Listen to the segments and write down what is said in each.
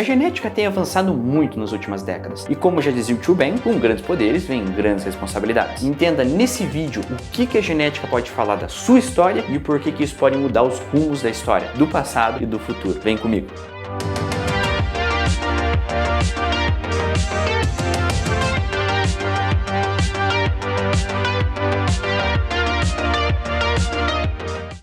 A genética tem avançado muito nas últimas décadas, e como já dizia o Tio Ben, com grandes poderes vem grandes responsabilidades. Entenda nesse vídeo o que a genética pode falar da sua história e o porquê que isso pode mudar os rumos da história, do passado e do futuro. Vem comigo!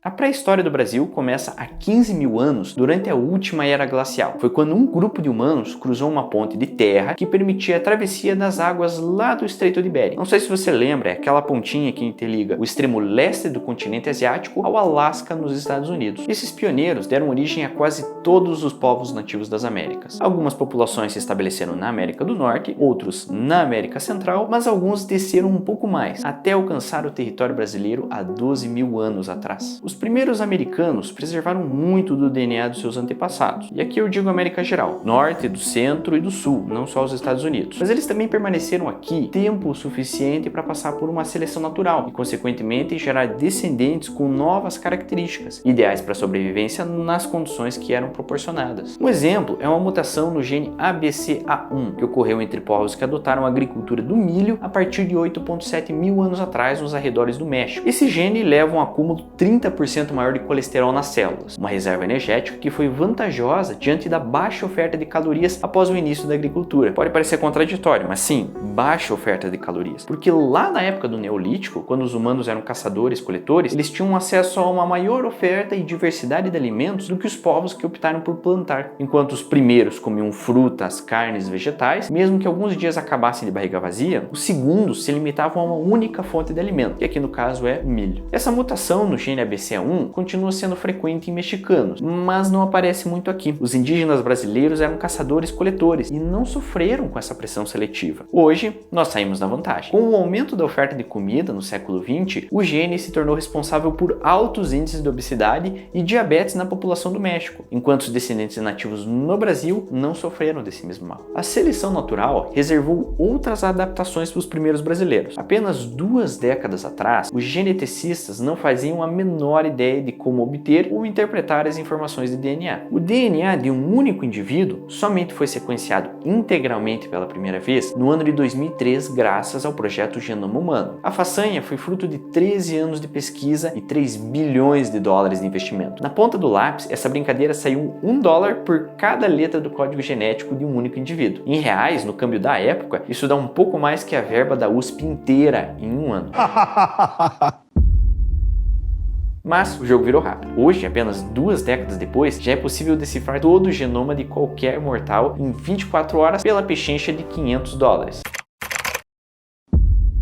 A pré-história do Brasil começa há 15 mil anos, durante a última era glacial. Foi quando um grupo de humanos cruzou uma ponte de terra que permitia a travessia das águas lá do Estreito de Bering. Não sei se você lembra, é aquela pontinha que interliga o extremo leste do continente asiático ao Alasca, nos Estados Unidos. Esses pioneiros deram origem a quase todos os povos nativos das Américas. Algumas populações se estabeleceram na América do Norte, outros na América Central, mas alguns desceram um pouco mais, até alcançar o território brasileiro há 12 mil anos atrás. Os primeiros americanos preservaram muito do DNA dos seus antepassados, e aqui eu digo América geral, norte, do centro e do sul, não só os Estados Unidos. Mas eles também permaneceram aqui tempo suficiente para passar por uma seleção natural e, consequentemente, gerar descendentes com novas características, ideais para a sobrevivência nas condições que eram proporcionadas. Um exemplo é uma mutação no gene ABCA1, que ocorreu entre povos que adotaram a agricultura do milho a partir de 8,7 mil anos atrás nos arredores do México. Esse gene leva um acúmulo 30% maior de colesterol nas células, uma reserva energética que foi vantajosa diante da baixa oferta de calorias após o início da agricultura. Pode parecer contraditório, mas sim, baixa oferta de calorias, porque lá na época do Neolítico, quando os humanos eram caçadores-coletores, eles tinham acesso a uma maior oferta e diversidade de alimentos do que os povos que optaram por plantar. Enquanto os primeiros comiam frutas, carnes, vegetais, mesmo que alguns dias acabassem de barriga vazia, os segundos se limitavam a uma única fonte de alimento, que aqui no caso é milho. Essa mutação no gene ABCA1 continua sendo frequente em mexicanos, mas não aparece muito aqui. Os indígenas brasileiros eram caçadores-coletores e não sofreram com essa pressão seletiva. Hoje, nós saímos na vantagem. Com o aumento da oferta de comida no século XX, o gene se tornou responsável por altos índices de obesidade e diabetes na população do México, enquanto os descendentes nativos no Brasil não sofreram desse mesmo mal. A seleção natural reservou outras adaptações para os primeiros brasileiros. Apenas 2 décadas atrás, os geneticistas não faziam a menor ideia de como obter ou interpretar as informações de DNA. O DNA de um único indivíduo somente foi sequenciado integralmente pela primeira vez no ano de 2003, graças ao projeto Genoma Humano. A façanha foi fruto de 13 anos de pesquisa e 3 bilhões de dólares de investimento. Na ponta do lápis, essa brincadeira saiu $1 por cada letra do código genético de um único indivíduo. Em reais, no câmbio da época, isso dá um pouco mais que a verba da USP inteira em um ano. Mas o jogo virou rápido. Hoje, apenas 2 décadas depois, já é possível decifrar todo o genoma de qualquer mortal em 24 horas pela pechincha de $500.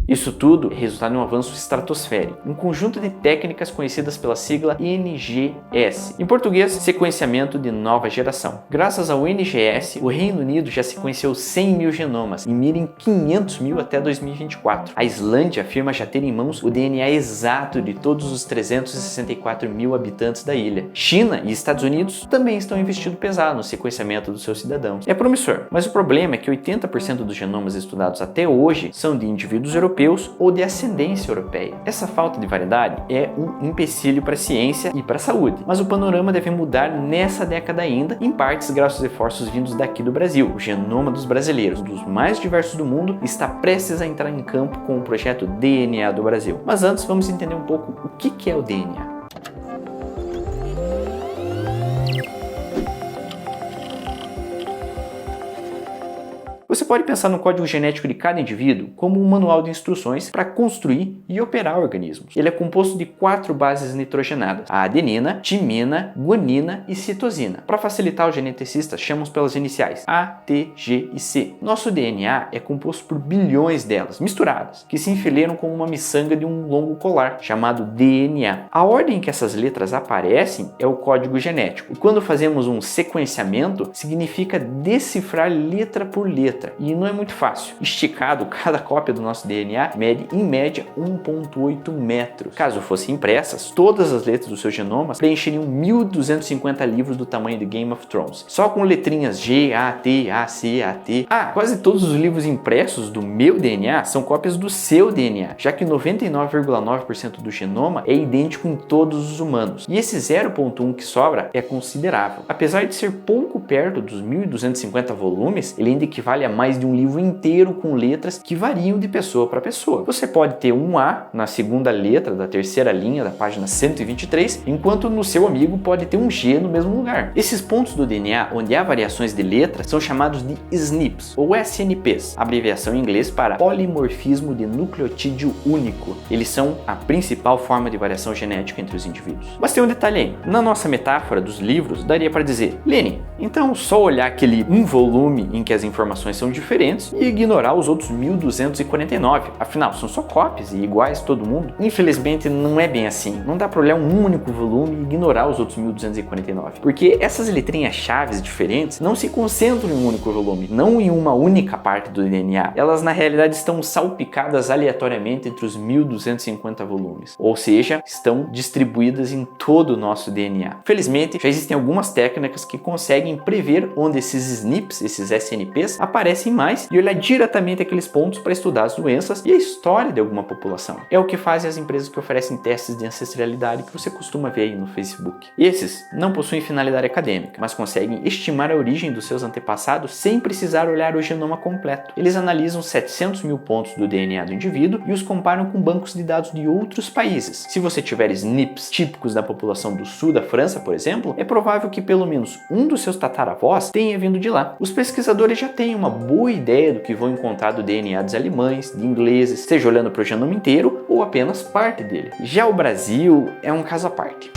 Isso tudo é resultado de um avanço estratosférico, um conjunto de técnicas conhecidas pela sigla NGS, em português, sequenciamento de nova geração. Graças ao NGS, o Reino Unido já sequenciou 100 mil genomas e mira em 500 mil até 2024. A Islândia afirma já ter em mãos o DNA exato de todos os 364 mil habitantes da ilha. China e Estados Unidos também estão investindo pesado no sequenciamento dos seus cidadãos. É promissor, mas o problema é que 80% dos genomas estudados até hoje são de indivíduos europeus ou de ascendência europeia. Essa falta de variedade é um empecilho para a ciência e para a saúde, mas o panorama deve mudar nessa década ainda, em partes graças aos esforços vindos daqui do Brasil. O genoma dos brasileiros, um dos mais diversos do mundo, está prestes a entrar em campo com o projeto DNA do Brasil. Mas antes, vamos entender um pouco o que é o DNA. Você pode pensar no código genético de cada indivíduo como um manual de instruções para construir e operar organismos. Ele é composto de 4 bases nitrogenadas: a adenina, timina, guanina e citosina. Para facilitar, os geneticistas chamam pelas iniciais A, T, G e C. Nosso DNA é composto por bilhões delas, misturadas, que se enfileiram como uma miçanga de um longo colar, chamado DNA. A ordem em que essas letras aparecem é o código genético, e quando fazemos um sequenciamento, significa decifrar letra por letra. letra. E não é muito fácil. Esticado, cada cópia do nosso DNA mede em média 1,8 metros. Caso fossem impressas, todas as letras do seu genoma preencheriam 1.250 livros do tamanho de Game of Thrones. Só com letrinhas G, A, T, A, C, A, T. Quase todos os livros impressos do meu DNA são cópias do seu DNA, já que 99,9% do genoma é idêntico em todos os humanos. E esse 0,1 que sobra é considerável. Apesar de ser pouco perto dos 1.250 volumes, ele ainda equivale a mais de um livro inteiro com letras que variam de pessoa para pessoa. Você pode ter um A na segunda letra da terceira linha da página 123, enquanto no seu amigo pode ter um G no mesmo lugar. Esses pontos do DNA onde há variações de letras são chamados de SNPs ou SNPs, abreviação em inglês para polimorfismo de nucleotídeo único. Eles são a principal forma de variação genética entre os indivíduos. Mas tem um detalhe aí. Na nossa metáfora dos livros, daria para dizer: Lenin, então só olhar aquele um volume em que as informações são diferentes e ignorar os outros 1.249. Afinal, são só cópias e iguais todo mundo. Infelizmente, não é bem assim. Não dá para olhar um único volume e ignorar os outros 1.249. Porque essas letrinhas chaves diferentes não se concentram em um único volume, não em uma única parte do DNA. Elas, na realidade, estão salpicadas aleatoriamente entre os 1.250 volumes. Ou seja, estão distribuídas em todo o nosso DNA. Felizmente, já existem algumas técnicas que conseguem prever onde esses SNPs, esses SNPs, aparecem mais e olhar diretamente aqueles pontos para estudar as doenças e a história de alguma população. É o que fazem as empresas que oferecem testes de ancestralidade que você costuma ver aí no Facebook. Esses não possuem finalidade acadêmica, mas conseguem estimar a origem dos seus antepassados sem precisar olhar o genoma completo. Eles analisam 700 mil pontos do DNA do indivíduo e os comparam com bancos de dados de outros países. Se você tiver SNPs típicos da população do sul da França, por exemplo, é provável que pelo menos um dos seus tataravós tenha vindo de lá. Os pesquisadores já têm uma boa ideia do que vão encontrar do DNA dos alemães, de ingleses, seja olhando para o genoma inteiro ou apenas parte dele. Já o Brasil é um caso à parte.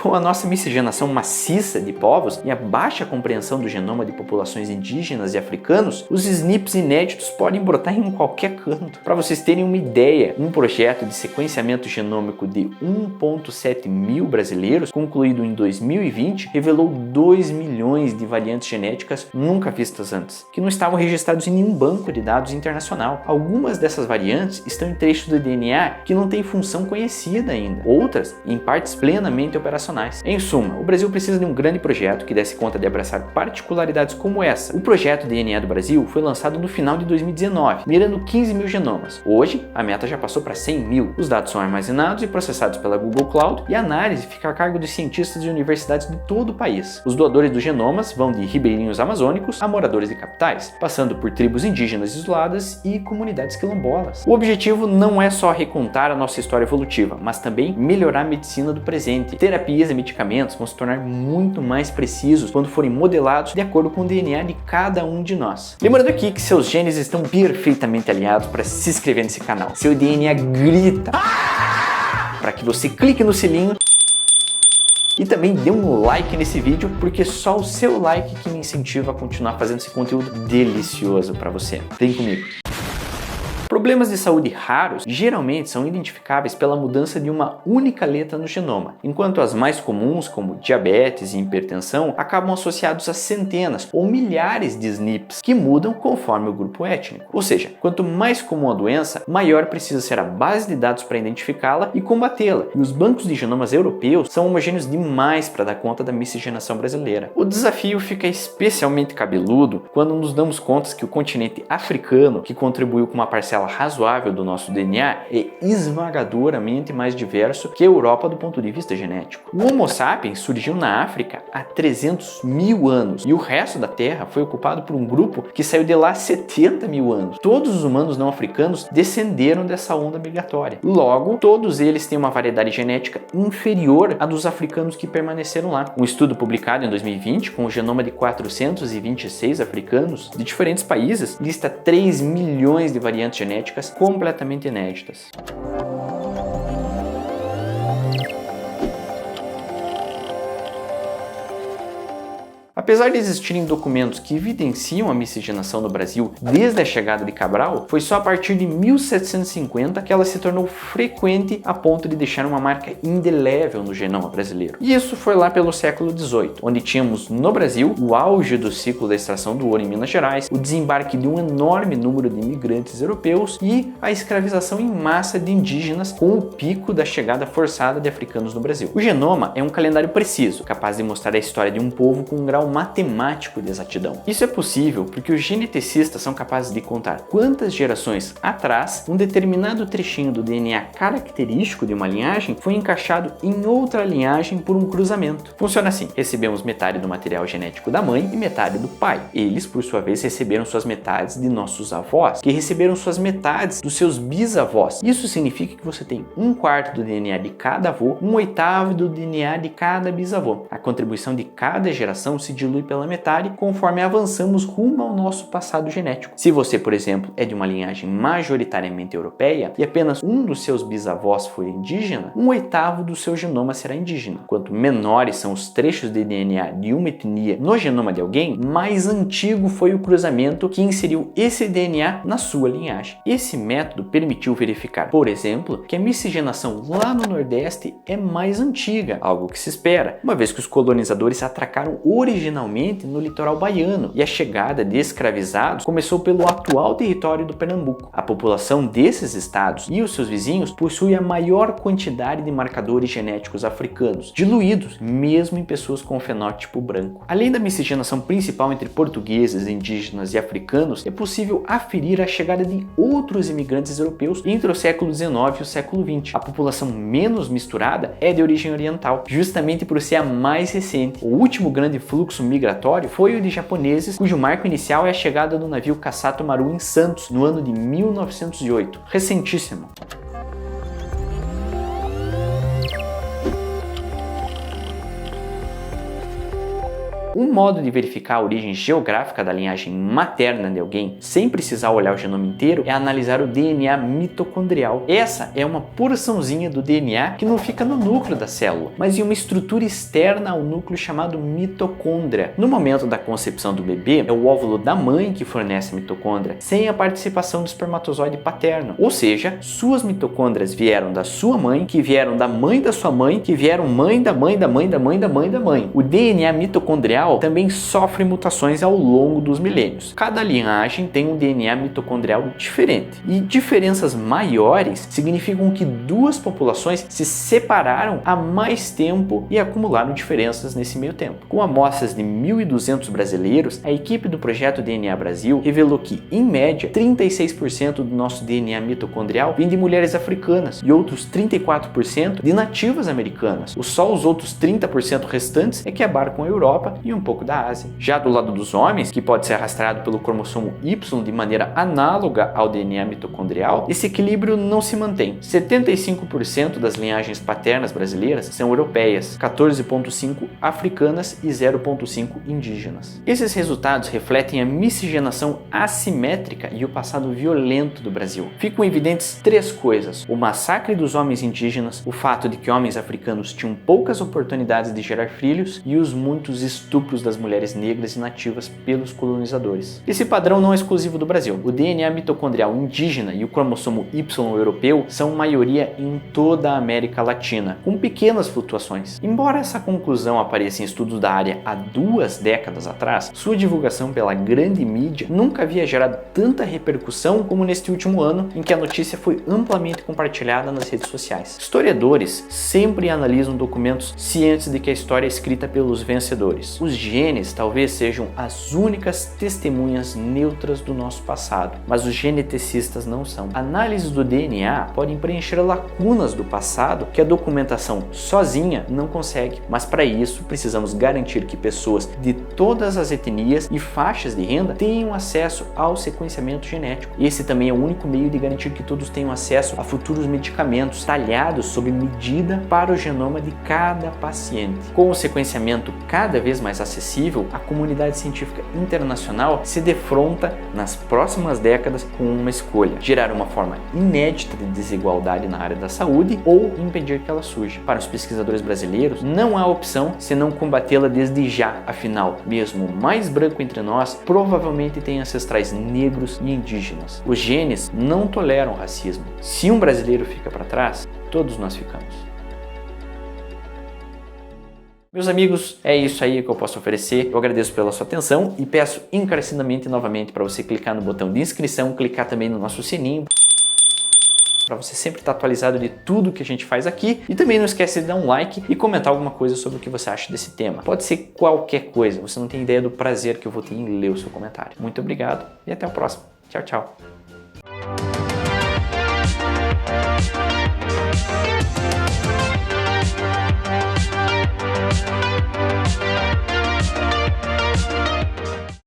Com a nossa miscigenação maciça de povos e a baixa compreensão do genoma de populações indígenas e africanos, os SNPs inéditos podem brotar em qualquer canto. Para vocês terem uma ideia, um projeto de sequenciamento genômico de 1,7 mil brasileiros, concluído em 2020, revelou 2 milhões de variantes genéticas nunca vistas antes, que não estavam registrados em nenhum banco de dados internacional. Algumas dessas variantes estão em trechos do DNA que não têm função conhecida ainda, outras em partes plenamente operacionais. Em suma, o Brasil precisa de um grande projeto que desse conta de abraçar particularidades como essa. O projeto DNA do Brasil foi lançado no final de 2019, mirando 15 mil genomas. Hoje, a meta já passou para 100 mil. Os dados são armazenados e processados pela Google Cloud e a análise fica a cargo de cientistas de universidades de todo o país. Os doadores dos genomas vão de ribeirinhos amazônicos a moradores de capitais, passando por tribos indígenas isoladas e comunidades quilombolas. O objetivo não é só recontar a nossa história evolutiva, mas também melhorar a medicina do presente. Terapias e medicamentos vão se tornar muito mais precisos quando forem modelados de acordo com o DNA de cada um de nós. Lembrando aqui que seus genes estão perfeitamente alinhados para se inscrever nesse canal. Seu DNA grita para que você clique no sininho e também dê um like nesse vídeo, porque só o seu like que me incentiva a continuar fazendo esse conteúdo delicioso para você. Vem comigo! Problemas de saúde raros geralmente são identificáveis pela mudança de uma única letra no genoma, enquanto as mais comuns, como diabetes e hipertensão, acabam associados a centenas ou milhares de SNPs que mudam conforme o grupo étnico. Ou seja, quanto mais comum a doença, maior precisa ser a base de dados para identificá-la e combatê-la. E os bancos de genomas europeus são homogêneos demais para dar conta da miscigenação brasileira. O desafio fica especialmente cabeludo quando nos damos conta que o continente africano, que contribuiu com uma parcela razoável do nosso DNA, é esmagadoramente mais diverso que a Europa do ponto de vista genético. O Homo sapiens surgiu na África há 300 mil anos e o resto da Terra foi ocupado por um grupo que saiu de lá há 70 mil anos. Todos os humanos não africanos descenderam dessa onda migratória. Logo, todos eles têm uma variedade genética inferior à dos africanos que permaneceram lá. Um estudo publicado em 2020 com o genoma de 426 africanos de diferentes países lista 3 milhões de variantes genéticas completamente inéditas. Apesar de existirem documentos que evidenciam a miscigenação no Brasil desde a chegada de Cabral, foi só a partir de 1750 que ela se tornou frequente a ponto de deixar uma marca indelével no genoma brasileiro. E isso foi lá pelo século XVIII, onde tínhamos no Brasil o auge do ciclo da extração do ouro em Minas Gerais, o desembarque de um enorme número de imigrantes europeus e a escravização em massa de indígenas com o pico da chegada forçada de africanos no Brasil. O genoma é um calendário preciso, capaz de mostrar a história de um povo com um grau matemático de exatidão. Isso é possível porque os geneticistas são capazes de contar quantas gerações atrás um determinado trechinho do DNA característico de uma linhagem foi encaixado em outra linhagem por um cruzamento. Funciona assim: recebemos metade do material genético da mãe e metade do pai. Eles, por sua vez, receberam suas metades de nossos avós, que receberam suas metades dos seus bisavós. Isso significa que você tem 1/4 do DNA de cada avô, 1/8 do DNA de cada bisavô. A contribuição de cada geração se dilui pela metade conforme avançamos rumo ao nosso passado genético. Se você, por exemplo, é de uma linhagem majoritariamente europeia e apenas um dos seus bisavós foi indígena, 1/8 do seu genoma será indígena. Quanto menores são os trechos de DNA de uma etnia no genoma de alguém, mais antigo foi o cruzamento que inseriu esse DNA na sua linhagem. Esse método permitiu verificar, por exemplo, que a miscigenação lá no Nordeste é mais antiga, algo que se espera, uma vez que os colonizadores atracaram originalmente no litoral baiano e a chegada de escravizados começou pelo atual território do Pernambuco. A população desses estados e os seus vizinhos possui a maior quantidade de marcadores genéticos africanos, diluídos mesmo em pessoas com fenótipo branco. Além da miscigenação principal entre portugueses, indígenas e africanos, é possível aferir a chegada de outros imigrantes europeus entre o século XIX e o século XX. A população menos misturada é de origem oriental, justamente por ser a mais recente. O último grande fluxo migratório foi o de japoneses, cujo marco inicial é a chegada do navio Kassato Maru em Santos, no ano de 1908. Recentíssimo. Um modo de verificar a origem geográfica da linhagem materna de alguém, sem precisar olhar o genoma inteiro, é analisar o DNA mitocondrial. Essa é uma porçãozinha do DNA que não fica no núcleo da célula, mas em uma estrutura externa ao núcleo chamado mitocôndria. No momento da concepção do bebê, é o óvulo da mãe que fornece a mitocôndria, sem a participação do espermatozoide paterno. Ou seja, suas mitocôndrias vieram da sua mãe, que vieram da mãe da sua mãe, que vieram mãe da mãe da mãe da mãe da mãe da mãe. O DNA mitocondrial também sofre mutações ao longo dos milênios. Cada linhagem tem um DNA mitocondrial diferente, e diferenças maiores significam que duas populações se separaram há mais tempo e acumularam diferenças nesse meio tempo. Com amostras de 1.200 brasileiros, a equipe do projeto DNA Brasil revelou que, em média, 36% do nosso DNA mitocondrial vem de mulheres africanas e outros 34% de nativas americanas. Só os outros 30% restantes é que abarcam a Europa e um pouco da Ásia. Já do lado dos homens, que pode ser arrastado pelo cromossomo Y de maneira análoga ao DNA mitocondrial, esse equilíbrio não se mantém. 75% das linhagens paternas brasileiras são europeias, 14,5% africanas e 0,5% indígenas. Esses resultados refletem a miscigenação assimétrica e o passado violento do Brasil. Ficam evidentes três coisas: o massacre dos homens indígenas, o fato de que homens africanos tinham poucas oportunidades de gerar filhos e os muitos estupros das mulheres negras e nativas pelos colonizadores. Esse padrão não é exclusivo do Brasil. O DNA mitocondrial indígena e o cromossomo Y europeu são maioria em toda a América Latina, com pequenas flutuações. Embora essa conclusão apareça em estudos da área há 2 décadas atrás, sua divulgação pela grande mídia nunca havia gerado tanta repercussão como neste último ano, em que a notícia foi amplamente compartilhada nas redes sociais. Historiadores sempre analisam documentos cientes de que a história é escrita pelos vencedores. Os genes talvez sejam as únicas testemunhas neutras do nosso passado, mas os geneticistas não são. Análises do DNA podem preencher lacunas do passado que a documentação sozinha não consegue, mas para isso precisamos garantir que pessoas de todas as etnias e faixas de renda tenham acesso ao sequenciamento genético. Esse também é o único meio de garantir que todos tenham acesso a futuros medicamentos talhados sob medida para o genoma de cada paciente. Com o sequenciamento cada vez mais acessível, a comunidade científica internacional se defronta nas próximas décadas com uma escolha: gerar uma forma inédita de desigualdade na área da saúde ou impedir que ela surja. Para os pesquisadores brasileiros, não há opção senão combatê-la desde já. Afinal, mesmo o mais branco entre nós provavelmente tem ancestrais negros e indígenas. Os genes não toleram racismo. Se um brasileiro fica para trás, todos nós ficamos. Meus amigos, é isso aí que eu posso oferecer. Eu agradeço pela sua atenção e peço encarecidamente novamente para você clicar no botão de inscrição, clicar também no nosso sininho, para você sempre estar atualizado de tudo que a gente faz aqui. E também não esquece de dar um like e comentar alguma coisa sobre o que você acha desse tema. Pode ser qualquer coisa, você não tem ideia do prazer que eu vou ter em ler o seu comentário. Muito obrigado e até o próximo. Tchau, tchau.